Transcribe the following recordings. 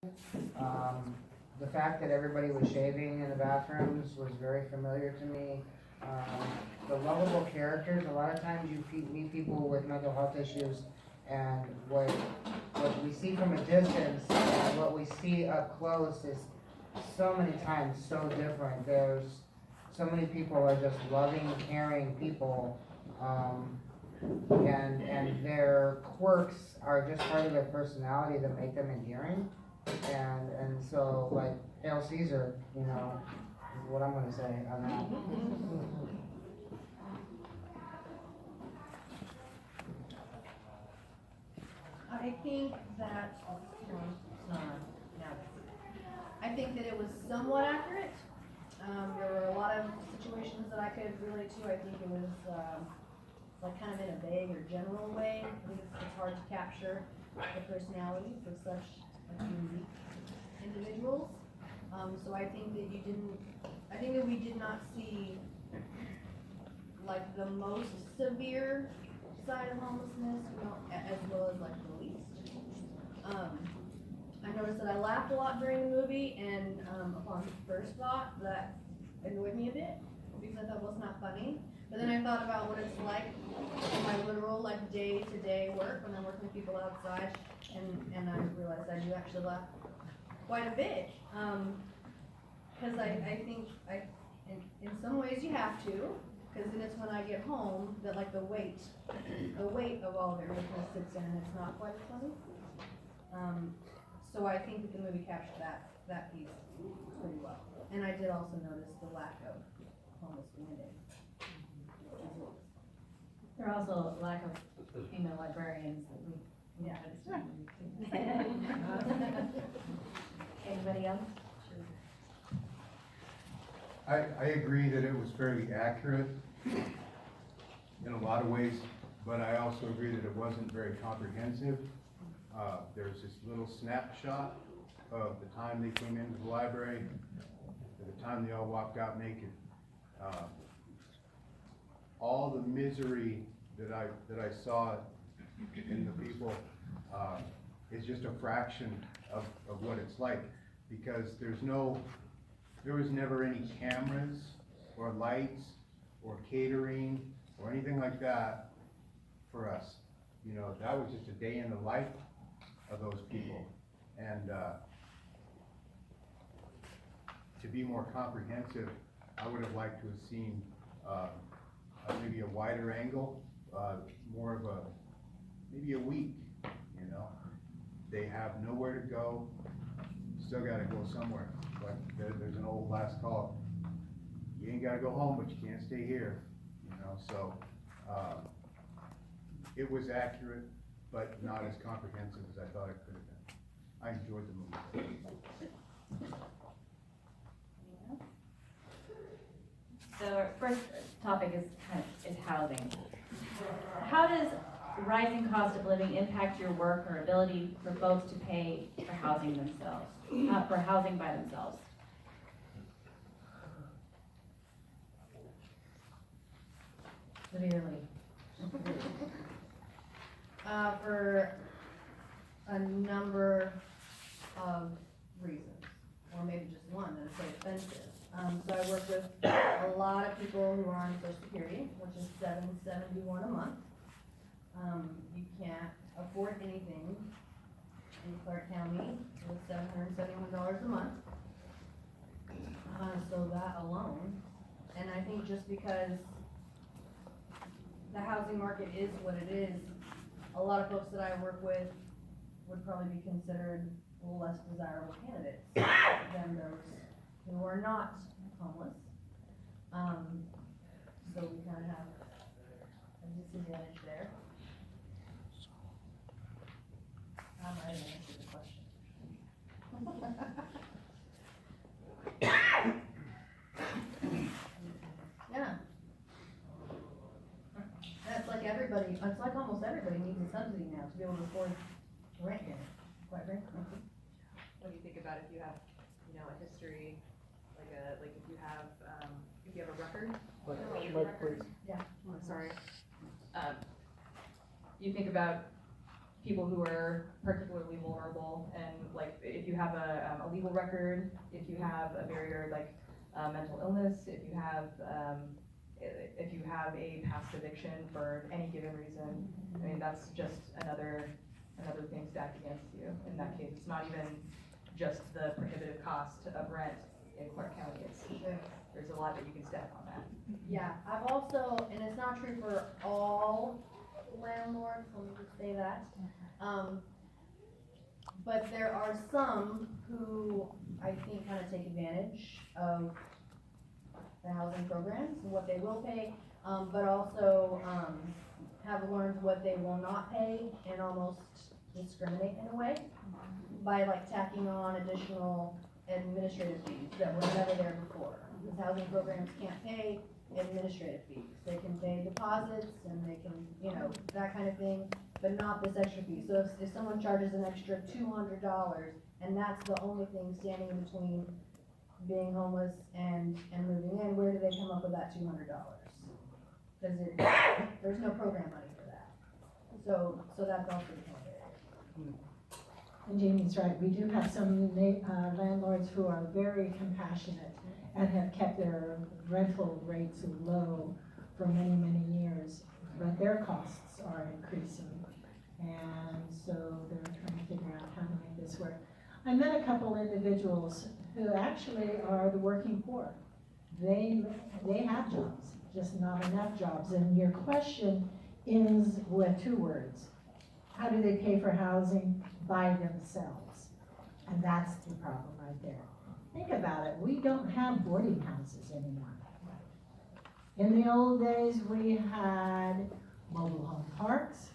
The fact that everybody was shaving in the bathrooms was very familiar to me. The lovable characters, a lot of times you meet people with mental health issues, and what we see from a distance and what we see up close is so many times so different. There's so many people are just loving, caring people, and their quirks are just part of their personality that make them endearing. And so, like, Hail Caesar, is what I'm gonna say on that. I think that, I think that it was somewhat accurate. There were a lot of situations that I could relate to. I think it was, like kind of in a vague or general way. I think it's hard to capture the personalities of such unique individuals. So I think that we did not see like the most severe side of homelessness, as well as like the least. I noticed that I laughed a lot during the movie, and upon first thought, that annoyed me a bit because I thought, well, it's not funny. But then I thought about what it's like in my literal like day-to-day work when I'm working with people outside, and I realized I do actually laugh quite a bit. Because I think in some ways you have to, because then it's when I get home that like the weight of all of everything kind of sits in, and it's not quite as funny. So I think that the movie captured that piece pretty well. And I did also notice the lack of homeless community. There are also a lack of female librarians that we Anybody else? I agree that it was fairly accurate in a lot of ways, but I also agree that it wasn't very comprehensive. There's this little snapshot of the time they came into the library, to the time they all walked out naked. All the misery that I saw in the people is just a fraction of what it's like, because there was never any cameras or lights or catering or anything like that for us. That was just a day in the life of those people. And to be more comprehensive, I would have liked to have seen maybe a wider angle, more of maybe a week. They have nowhere to go, still gotta go somewhere. Like there's an old last call, you ain't gotta go home, but you can't stay here. So it was accurate, but not as comprehensive as I thought it could have been. I enjoyed the movie. So our first topic is housing. How does rising cost of living impact your work or ability for folks to pay for housing themselves, for housing by themselves? Severely. For a number of reasons, or maybe just one, that is so expensive. So I work with a lot of people who are on Social Security, which is $771 a month. You can't afford anything in Clark County with $771 a month. So that alone, and I think just because the housing market is what it is, a lot of folks that I work with would probably be considered less desirable candidates than those who are not homeless. So we kind of have a disadvantage there. I didn't answer the question. Yeah. That's like everybody, it's like almost everybody needs a subsidy now to be able to afford rent here, quite frankly. What do you think about if you have, a history, like if you have a record? Please. Yeah. I'm sorry. You think about people who are particularly vulnerable, and like if you have a legal record, if you have a barrier like mental illness, if you have a past eviction for any given reason, I mean, that's just another thing stacked against you. In that case, it's not even just the prohibitive cost of rent in Clark County. There's a lot that you can stack on that. Yeah, I've also, and it's not true for all landlords, let me just say that. But there are some who I think kind of take advantage of the housing programs and what they will pay, but also, have learned what they will not pay and almost discriminate in a way by like tacking on additional administrative fees that were never there before. Because housing programs can't pay administrative fees. They can pay deposits and they can, you know, that kind of thing, but not this extra fee. So if someone charges an extra $200 and that's the only thing standing in between being homeless and moving in, where do they come up with that $200? Because there's no program money for that. So that's also become a barrier. And Jamie's right, we do have some landlords who are very compassionate and have kept their rental rates low for many, many years, but their costs are increasing. And so they're trying to figure out how to make this work. I met a couple individuals who actually are the working poor. They have jobs, just not enough jobs. And your question ends with 2 words. How do they pay for housing? By themselves. And that's the problem right there. Think about it, we don't have boarding houses anymore. In the old days, we had mobile home parks.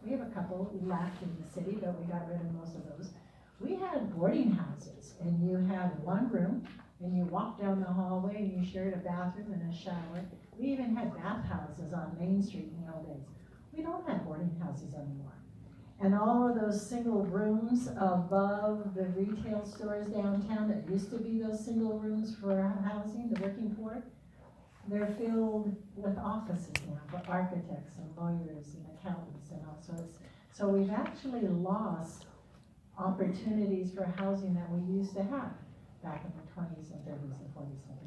We have a couple left in the city, but we got rid of most of those. We had boarding houses, and you had 1 room, and you walked down the hallway, and you shared a bathroom and a shower. We even had bathhouses on Main Street in the old days. We don't have boarding houses anymore. And all of those single rooms above the retail stores downtown that used to be those single rooms for housing, the working poor, they're filled with offices now for architects and lawyers and accountants and all sorts. So we've actually lost opportunities for housing that we used to have back in the 20s and 30s and 40s and 50s.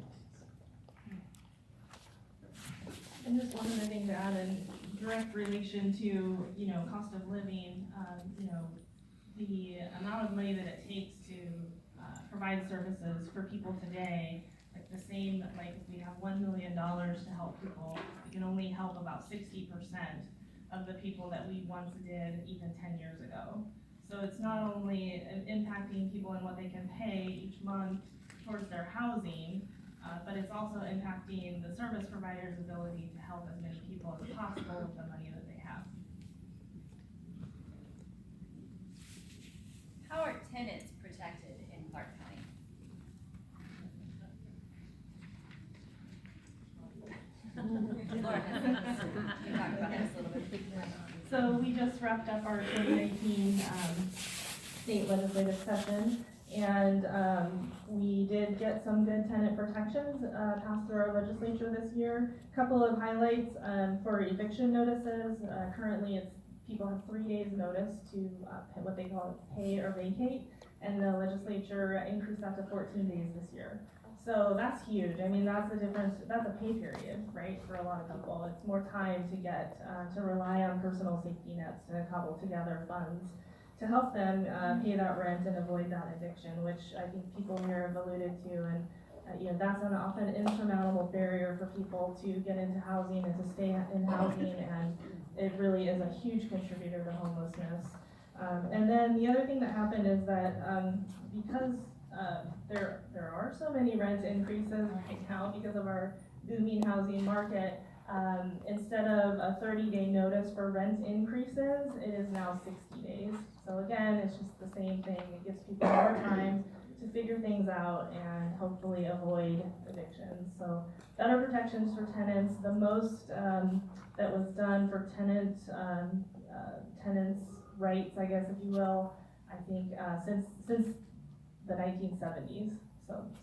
And just one other thing to add in direct relation to, you know, cost of living, you know, the amount of money that it takes to provide services for people today, like the same, like if we have $1 million to help people, we can only help about 60% of the people that we once did even 10 years ago. So it's not only impacting people and what they can pay each month towards their housing, but it's also impacting the service provider's ability to help as many people as possible with the money that they have. How are tenants protected in Clark County? Laura, can you talk about this a little bit? So we just wrapped up our 2019 state legislative session, and we did get some good tenant protections passed through our legislature this year. Couple of highlights for eviction notices. Currently, people have 3 days notice to what they call pay or vacate, and the legislature increased that to 14 days this year. So that's huge. I mean, that's the difference. That's a pay period, right, for a lot of people. It's more time to get to rely on personal safety nets to cobble together funds to help them pay that rent and avoid that eviction, which I think people here have alluded to. And you know, that's an often insurmountable barrier for people to get into housing and to stay in housing, and it really is a huge contributor to homelessness. And then the other thing that happened is that because there are so many rent increases right now because of our booming housing market, instead of a 30-day notice for rent increases, it is now 60 days. So again, it's just the same thing. It gives people more time to figure things out and hopefully avoid evictions. So better protections for tenants. The most that was done for tenants' rights, I guess, if you will, I think since the 1970s.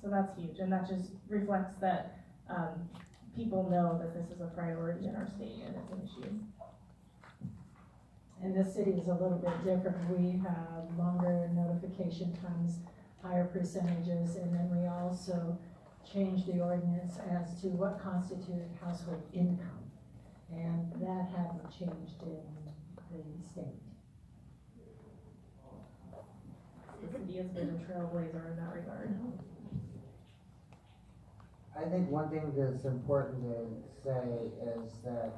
So that's huge, and that just reflects that people know that this is a priority in our state and it's an issue. And this city is a little bit different. We have longer notification times, higher percentages, and then we also changed the ordinance as to what constituted household income. And that hadn't changed in the state. The city has been a trailblazer in that regard. I think one thing that's important to say is that,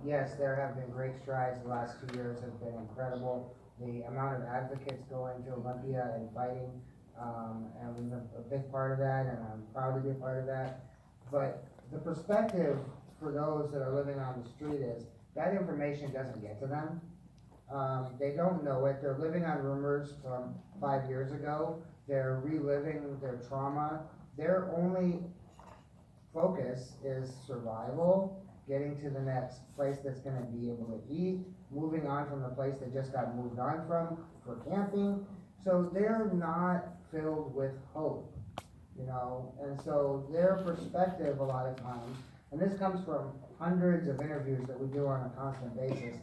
yes, there have been great strides. The last 2 years have been incredible. The amount of advocates going to Olympia and fighting, and we've been a big part of that, and I'm proud to be a part of that. But the perspective for those that are living on the street is that information doesn't get to them. They don't know it. They're living on rumors from 5 years ago. They're reliving their trauma. Their only focus is survival, getting to the next place that's gonna be able to eat, moving on from the place they just got moved on from for camping. So they're not filled with hope, you know, and so their perspective a lot of times, and this comes from hundreds of interviews that we do on a constant basis,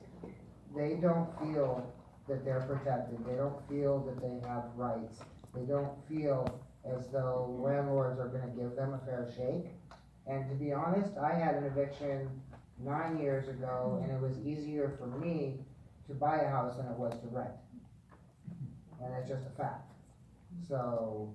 they don't feel that they're protected. They don't feel that they have rights. They don't feel as though landlords are gonna give them a fair shake. And to be honest, I had an eviction 9 years ago, and it was easier for me to buy a house than it was to rent. And it's just a fact. So,